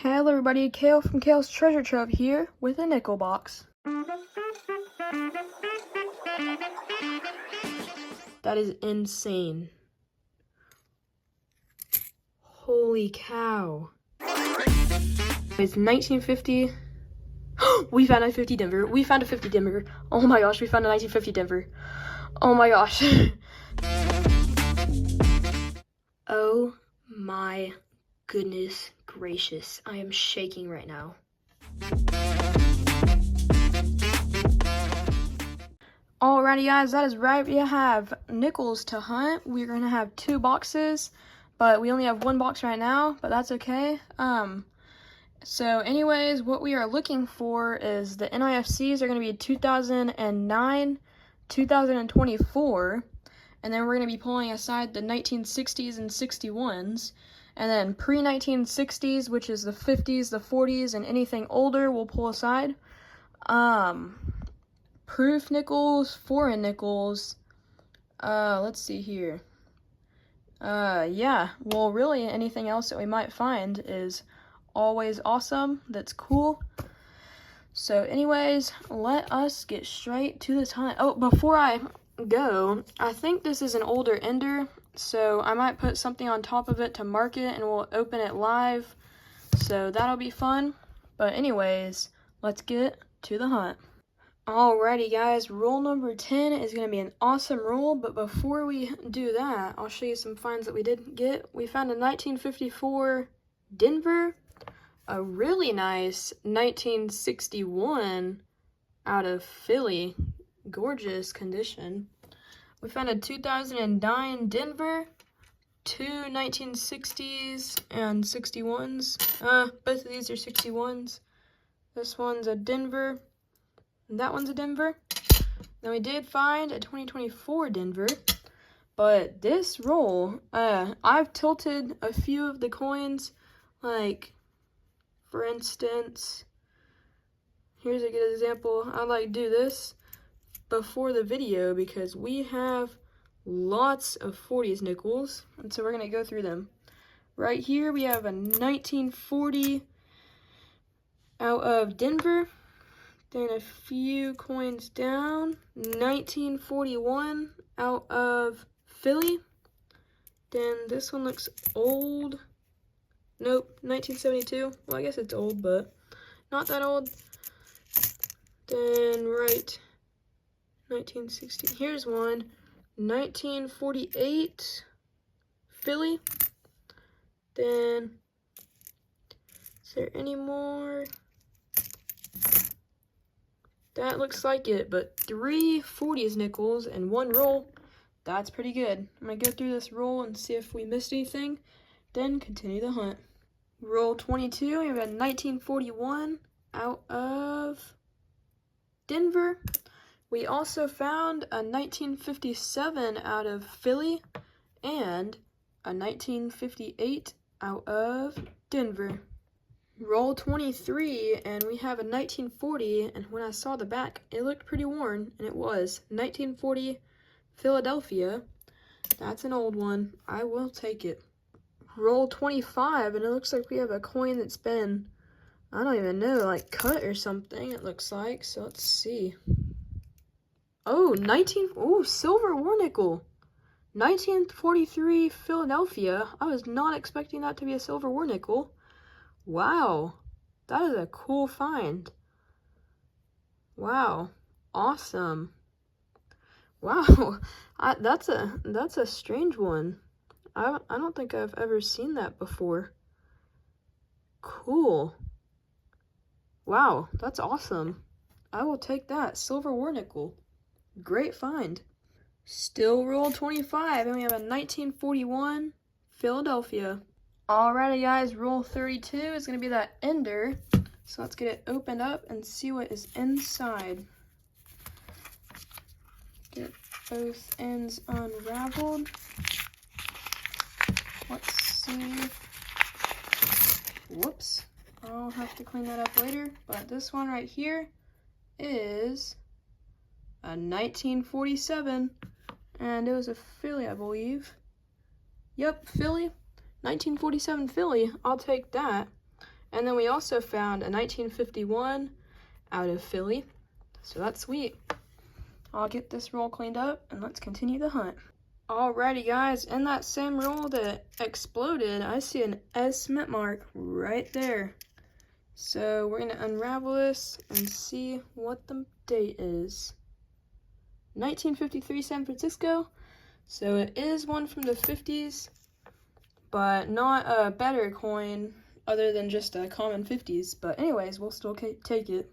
Hello everybody, Kale from Kale's Treasure Trove here with a nickel box. That is insane. Holy cow. It's 1950. We found a 50 Denver. We found a 50 Denver. Oh my gosh, we found a 1950 Denver. Oh my gosh. Oh my goodness gracious. I am shaking right now. Alrighty guys, that is right. We have nickels to hunt. We're gonna have 2 boxes, but we only have 1 box right now, but that's okay. So anyways, what we are looking for is the NIFCs are gonna be 2009, 2024, and then we're gonna be pulling aside the 1960s and 61s, and then pre-1960s, which is the 50s, the 40s, and anything older we'll pull aside. Proof nickels, foreign nickels, let's see here. Yeah, well really anything else that we might find is always awesome, that's cool. So anyways, let us get straight to this hunt. Oh, before I go, I think this is an older ender, so I might put something on top of it to mark it and we'll open it live, so that'll be fun. But anyways, let's get to the hunt. Alrighty guys, rule number 10 is going to be an awesome rule, but before we do that, I'll show you some finds that we did get. We found a 1954 Denver, a really nice 1961 out of Philly, gorgeous condition. We found a 2009 Denver, 2 1960s and 61s. Both of these are 61s. This one's a Denver. That one's a Denver. Then we did find a 2024 Denver, but this roll, I've tilted a few of the coins, like, for instance, here's a good example. I like to do this before the video because we have lots of 40s nickels, and so we're going to go through them. Right here we have a 1940 out of Denver. Then a few coins down, 1941 out of Philly. Then this one looks old. Nope, 1972. Well, I guess it's old, but not that old. Then right, 1960. Here's one, 1948 Philly. Then, is there any more? That looks like it, but 3 40s nickels and 1 roll. That's pretty good. I'm going to go through this roll and see if we missed anything, then continue the hunt. Roll 22, we have a 1941 out of Denver. We also found a 1957 out of Philly and a 1958 out of Denver. Roll 23, and we have a 1940, and when I saw the back, it looked pretty worn, and it was 1940 Philadelphia. That's an old one. I will take it. Roll 25, and it looks like we have a coin that's been, I don't even know, like cut or something, it looks like. So let's see. Oh, silver war nickel. 1943 Philadelphia. I was not expecting that to be a silver war nickel. Wow, that is a cool find. Wow, awesome. Wow, that's a strange one. I don't think I've ever seen that before. Cool. Wow, that's awesome. I will take that. Silver war nickel. Great find. Still roll 25, and we have a 1941 Philadelphia. Alrighty guys, roll 32 is going to be that ender, so let's get it opened up and see what is inside. Get both ends unraveled. Let's see. Whoops, I'll have to clean that up later, but this one right here is a 1947, and it was a Philly, I believe. Yep, Philly. 1947 Philly, I'll take that. And then we also found a 1951 out of Philly. So that's sweet. I'll get this roll cleaned up and let's continue the hunt. Alrighty guys, in that same roll that exploded, I see an S mint mark right there. So we're gonna unravel this and see what the date is. 1953 San Francisco. So it is one from the 50s, but not a better coin other than just a common 50s. But anyways, we'll still take it.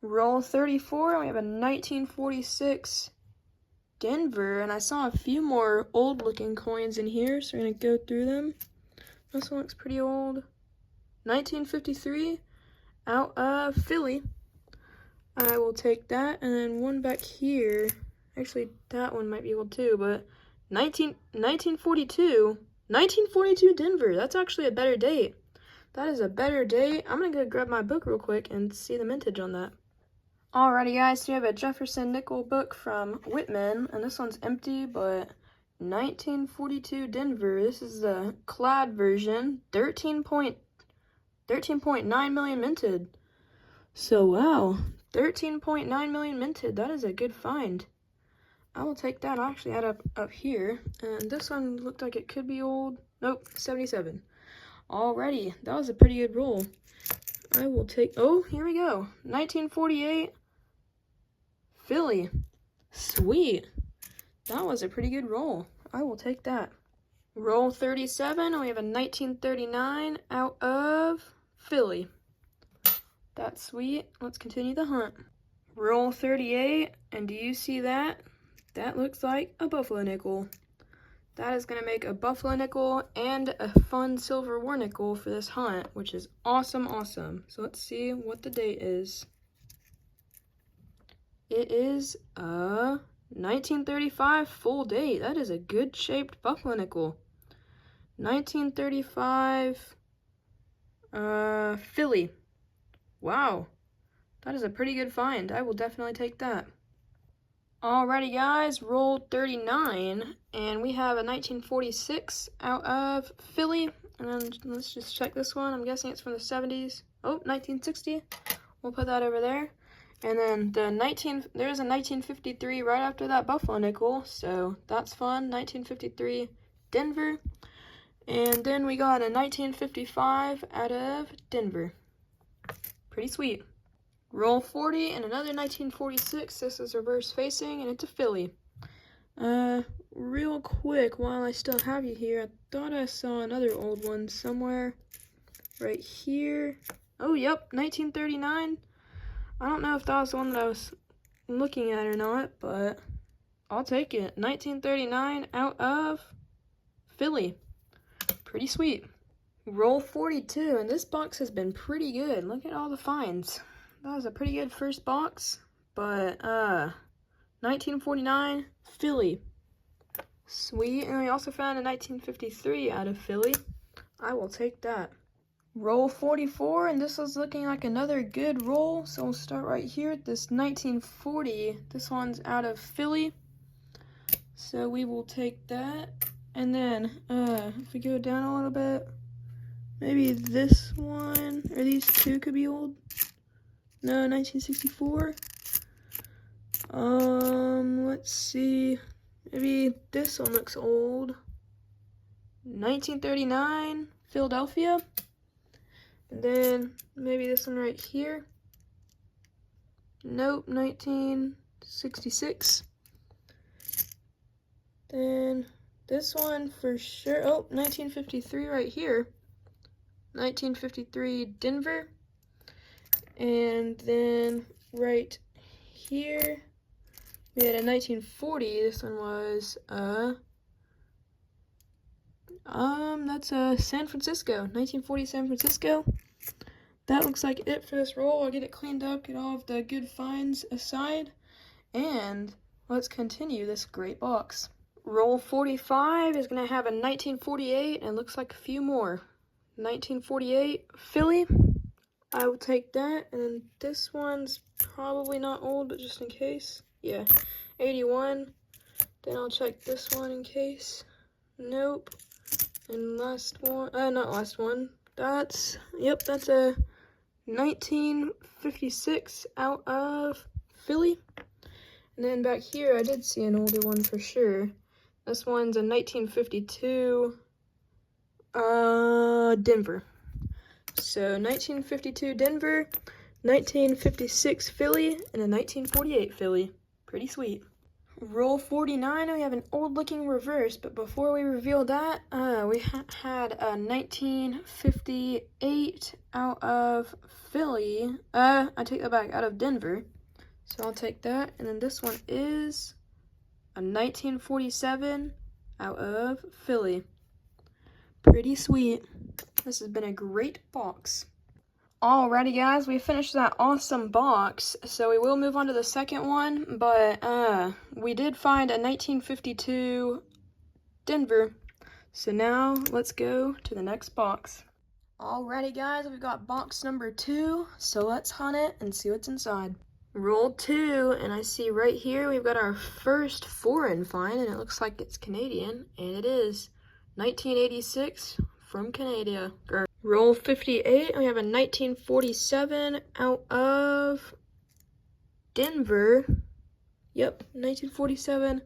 Roll 34, we have a 1946 Denver, and I saw a few more old looking coins in here, so we're gonna go through them. This one looks pretty old. 1953 out of Philly. I will take that, and then one back here. Actually, that one might be old too, but 1942 Denver. That's actually a better date. That is a better date. I'm gonna go grab my book real quick and see the mintage on that. Alrighty guys, so we have a Jefferson nickel book from Whitman, and this one's empty, but 1942 Denver. This is the clad version, 13.9 million minted. So wow, 13.9 million minted. That is a good find. I will take that. I'll actually add up here, and this one looked like it could be old. Nope, 77. Alrighty, that was a pretty good roll. I will take, oh, here we go, 1948 Philly. Sweet. That was a pretty good roll. I will take that. Roll 37, we have a 1939 out of Philly. That's sweet. Let's continue the hunt. Roll 38, and do you see that? That looks like a buffalo nickel. That is going to make a buffalo nickel and a fun silver war nickel for this hunt, which is awesome, awesome. So let's see what the date is. It is a 1935 full date. That is a good shaped buffalo nickel. 1935 Philly. Wow. That is a pretty good find. I will definitely take that. Alrighty guys, roll 39, and we have a 1946 out of Philly. And then let's just check this one. I'm guessing it's from the 70s. Oh, 1960. We'll put that over there. And then there's a 1953 right after that buffalo nickel, so that's fun. 1953 Denver. And then we got a 1955 out of Denver. Pretty sweet. Roll 40 and another 1946. This is reverse facing, and it's a Philly. Real quick, while I still have you here, I thought I saw another old one somewhere right here. Oh, yep, 1939. I don't know if that was the one that I was looking at or not, but I'll take it. 1939 out of Philly. Pretty sweet. Roll 42, and this box has been pretty good. Look at all the finds. That was a pretty good first box, but 1949 Philly. Sweet. And we also found a 1953 out of Philly. I will take that. Roll 44, and this is looking like another good roll, so we'll start right here at this 1940. This one's out of Philly, so we will take that. And then if we go down a little bit, maybe this one or these two could be old. No, 1964. Let's see, maybe this one looks old. 1939 Philadelphia. And then maybe this one right here. Nope, 1966. Then this one for sure. Oh, 1953 right here. 1953 Denver. And then right here we had a 1940. This one was that's San Francisco, 1940 San Francisco. That looks like it for this roll. I'll get it cleaned up, get all of the good finds aside, and let's continue this great box. Roll 45 is going to have a 1948, and looks like a few more. 1948 Philly. I will take that, and then this one's probably not old, but just in case. Yeah, 81. Then I'll check this one in case. Nope. And last one, not last one, That's a 1956 out of Philly. And then back here, I did see an older one for sure. This one's a 1952 Denver. So 1952 Denver, 1956 Philly, and a 1948 Philly. Pretty sweet. Roll 49, we have an old-looking reverse, but before we reveal that, we had a 1958 out of Philly. I take that back, out of Denver. So I'll take that. And then this one is a 1947 out of Philly. Pretty sweet. This has been a great box. Alrighty guys, we finished that awesome box, so we will move on to the second one, but we did find a 1952 Denver, so now let's go to the next box. Alrighty guys, we've got box number 2, so let's hunt it and see what's inside. Roll 2, and I see right here we've got our first foreign find, and it looks like it's Canadian, and it is 1986 from Canada. Roll 58, we have a 1947 out of Denver. Yep, 1947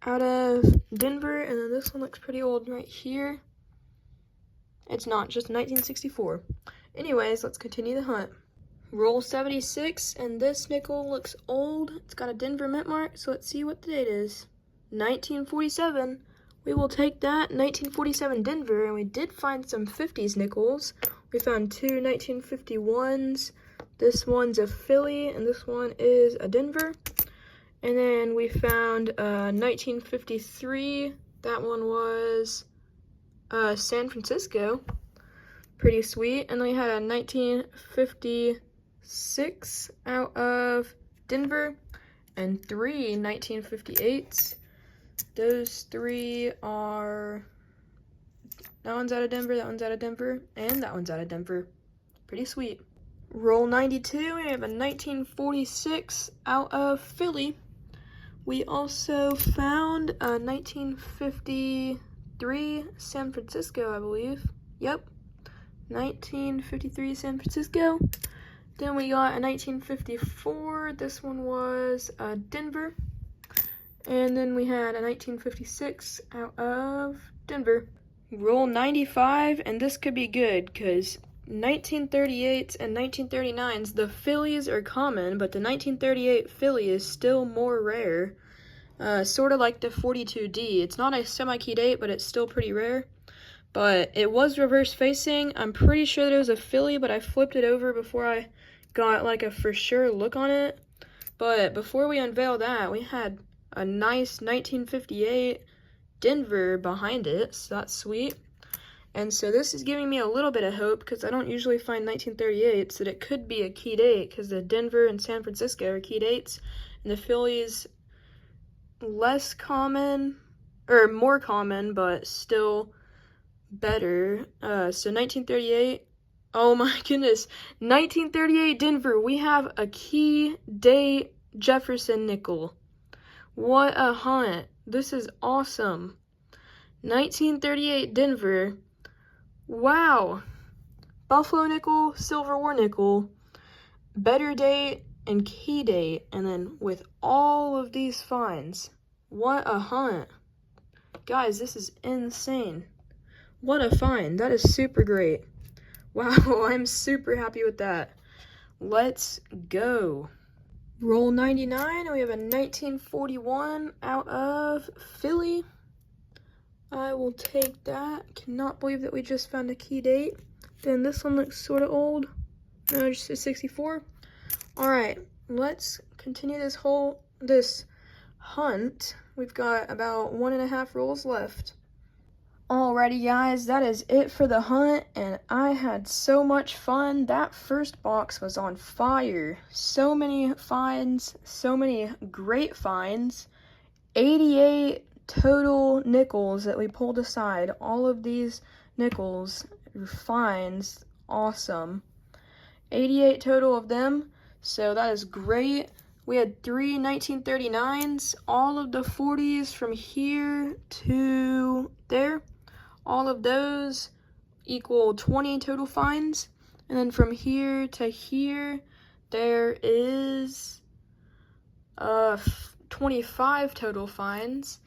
out of Denver, and then this one looks pretty old right here. It's not, just 1964. Anyways, let's continue the hunt. Roll 76, and this nickel looks old. It's got a Denver mint mark, so let's see what the date is. 1947. We will take that, 1947 Denver, and we did find some 50s nickels. We found two 1951s. This one's a Philly, and this one is a Denver. And then we found 1953. That one was San Francisco. Pretty sweet. And then we had a 1956 out of Denver, and three 1958s. Those three are, that one's out of Denver, that one's out of Denver, and that one's out of Denver. Pretty sweet. Roll 92, we have a 1946 out of Philly. We also found a 1953 San Francisco, I believe. Yep, 1953 San Francisco. Then we got a 1954, this one was Denver. And then we had a 1956 out of Denver. Roll 95, and this could be good, because 1938s and 1939s, the Phillies are common, but the 1938 Philly is still more rare. Sort of like the 42D. It's not a semi-key date, but it's still pretty rare. But it was reverse facing. I'm pretty sure that it was a Philly, but I flipped it over before I got like a for sure look on it. But before we unveil that, we had a nice 1958 Denver behind it, so that's sweet. And so this is giving me a little bit of hope, because I don't usually find 1938s, that it could be a key date, because the Denver and San Francisco are key dates, and the Phillies less common, or more common, but still better. So 1938, oh my goodness, 1938 Denver, we have a key date Jefferson nickel. What a hunt. This is awesome. 1938 Denver. Wow. Buffalo nickel, Silver War nickel, better date, and key date. And then with all of these finds. What a hunt. Guys, this is insane. What a find. That is super great. Wow, I'm super happy with that. Let's go. Roll 99, and we have a 1941 out of Philly. I will take that. Cannot believe that we just found a key date. Then this one looks sort of old. No, just a 64. Alright, let's continue this hunt. We've got about 1.5 rolls left. Alrighty guys, that is it for the hunt, and I had so much fun. That first box was on fire. So many finds, so many great finds. 88 total nickels that we pulled aside. All of these nickels finds, awesome. 88 total of them, so that is great. We had 3 1939s, all of the 40s from here to there. All of those, equal 20 total finds. And then from here to here, there is 25 total finds.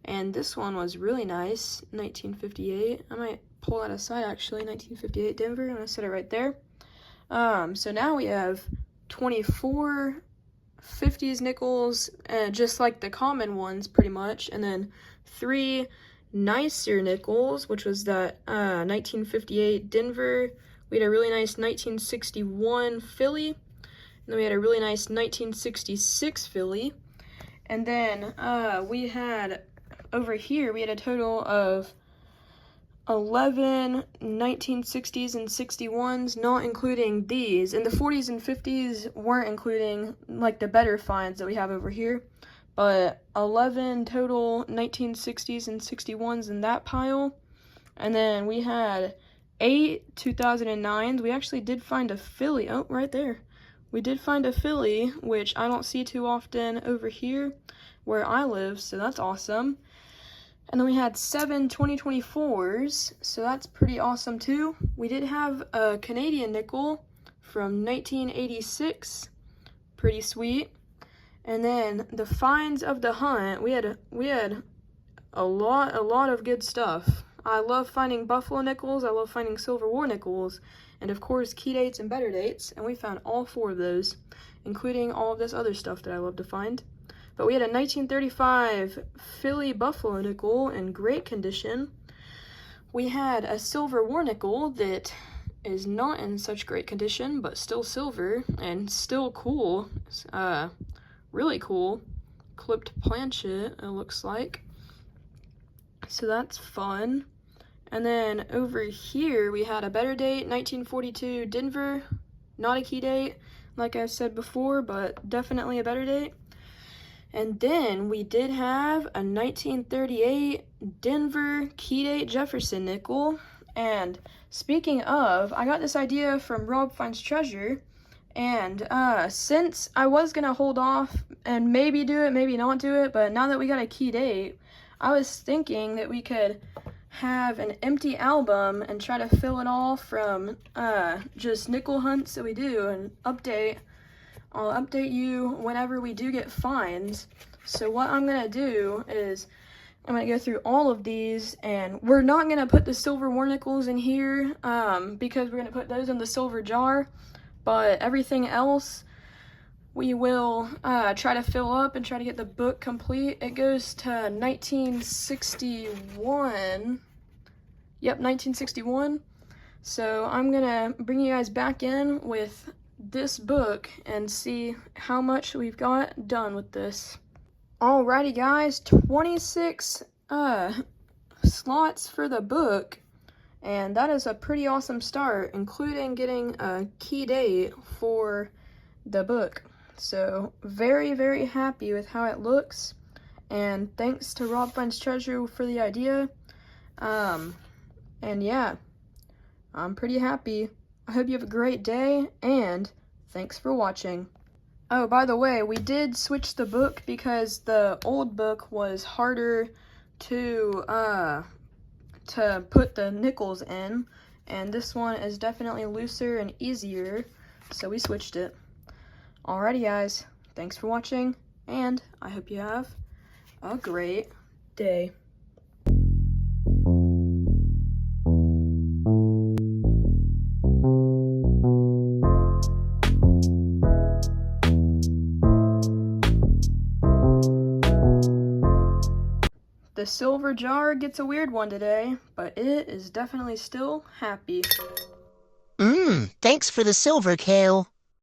And this one was really nice, 1958. I might pull that aside actually, 1958 Denver. I'm gonna set it right there. So now we have 24 50s nickels, just like the common ones pretty much, and then 3 nicer nickels, which was that 1958 Denver. We had a really nice 1961 Philly, and then we had a really nice 1966 Philly, and then we had over here we had a total of 11 1960s and 61s, not including these, and the 40s and 50s weren't including like the better finds that we have over here, but 11 total 1960s and 61s in that pile. And then we had 8 2009s. We actually did find a Philly. Oh, right there. We did find a Philly, which I don't see too often over here where I live, so that's awesome. And then we had 7 2024s, so that's pretty awesome too. We did have a Canadian nickel from 1986, pretty sweet. And then the finds of the hunt, we had a lot of good stuff. I love finding buffalo nickels, I love finding Civil War nickels, and of course key dates and better dates, and we found all 4 of those, including all of this other stuff that I love to find. But we had a 1935 Philly buffalo nickel in great condition. We had a Civil War nickel that is not in such great condition, but still silver and still cool. Really cool. Clipped planchet, it looks like. So that's fun. And then over here, we had a better date, 1942 Denver. Not a key date, like I said before, but definitely a better date. And then we did have a 1938 Denver key date Jefferson nickel. And speaking of, I got this idea from Rob Finds Treasure. And since I was going to hold off and maybe do it, maybe not do it, but now that we got a key date, I was thinking that we could have an empty album and try to fill it all from just nickel hunts that we do and update. I'll update you whenever we do get finds. So what I'm going to do is I'm going to go through all of these, and we're not going to put the Civil War nickels in here because we're going to put those in the silver jar, but everything else we will try to fill up and try to get the book complete. It goes to 1961. Yep, 1961. So I'm going to bring you guys back in with this book and see how much we've got done with this. Alrighty guys, 26 slots for the book, and that is a pretty awesome start, including getting a key date for the book. So very happy with how it looks, and thanks to Rob Finds Treasure for the idea. And yeah, I'm pretty happy. I hope you have a great day, and thanks for watching. Oh, by the way, we did switch the book because the old book was harder to put the nickels in, and this one is definitely looser and easier, so we switched it. Alrighty guys, thanks for watching, and I hope you have a great day. The silver jar gets a weird one today, but it is definitely still happy. Thanks for the silver, Kale.